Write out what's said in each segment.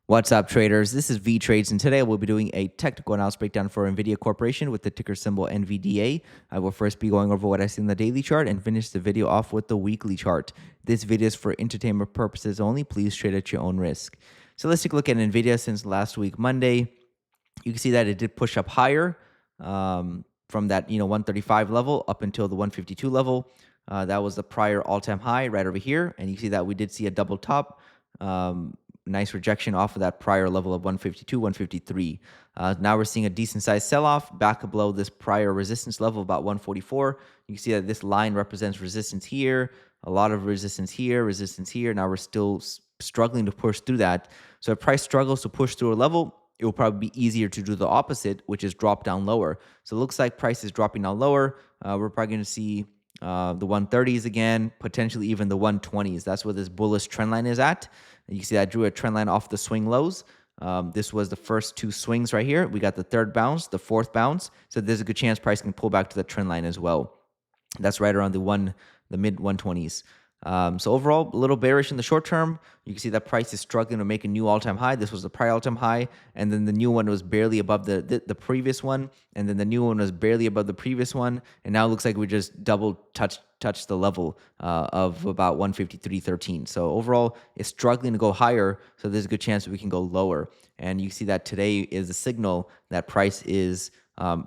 What's up, traders? This is Vee Trades, and today we'll be doing a technical analysis breakdown for Nvidia Corporation with the ticker symbol NVDA. I will first be going over what I see in the daily chart and finish the video off with the weekly chart. This video is for entertainment purposes only. Please trade at your own risk. So let's take a look at Nvidia since last week, Monday. You can see that it did push up higher from that 135 level up until the 152 level. That was the prior all-time high right over here, and you see that we did see a double top. Nice rejection off of that prior level of 152, 153. Now we're seeing a decent sized sell-off back below this prior resistance level about 144. You can see that this line represents resistance here, a lot of resistance here, resistance here. Now we're still struggling to push through that. So if price struggles to push through a level, it will probably be easier to do the opposite, which is drop down lower. So it looks like price is dropping down lower. We're probably going to see the 130s again, potentially even the 120s. That's where this bullish trend line is at. And you can see I drew a trend line off the swing lows. This was the first two swings right here. We got the third bounce, the fourth bounce. So there's a good chance price can pull back to the trend line as well. That's right around the mid 120s. So overall, a little bearish in the short term. You can see that price is struggling to make a new all-time high. This was the prior all-time high, and then the new one was barely above the previous one, and then the new one was barely above the previous one, and now it looks like we just double touched the level of about 153.13. So overall, it's struggling to go higher, so there's a good chance that we can go lower. And you see that today is a signal that price is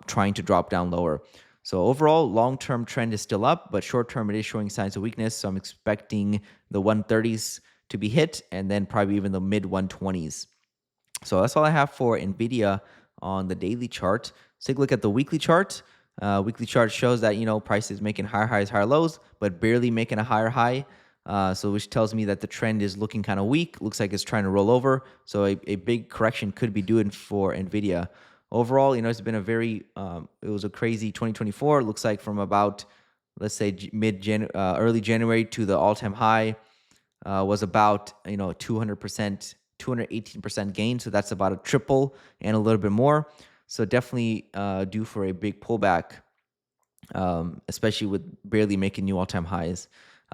trying to drop down lower. So overall, long-term trend is still up, but short-term it is showing signs of weakness. So I'm expecting the 130s to be hit and then probably even the mid 120s. So that's all I have for Nvidia on the daily chart. Let's take a look at the weekly chart. Weekly chart shows that, price is making higher highs, higher lows, but barely making a higher high. So which tells me that the trend is looking kind of weak. Looks like it's trying to roll over. So a big correction could be due for Nvidia. Overall, it's been it was a crazy 2024. It looks like from about, let's say, early January to the all-time high was about, 200%, 218% gain. So that's about a triple and a little bit more. So definitely due for a big pullback, especially with barely making new all-time highs.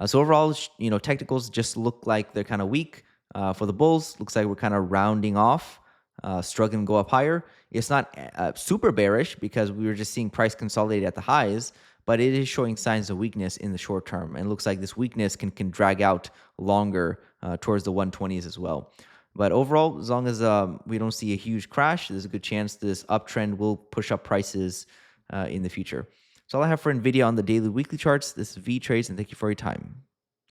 So overall, technicals just look like they're kind of weak for the bulls. Looks like we're kind of rounding off. Struggling to go up higher. It's not super bearish because we were just seeing price consolidate at the highs, but it is showing signs of weakness in the short term. And it looks like this weakness can drag out longer towards the 120s as well. But overall, as long as we don't see a huge crash, there's a good chance this uptrend will push up prices in the future. So all I have for Nvidia on the daily weekly charts. This is Vee Trades, and thank you for your time.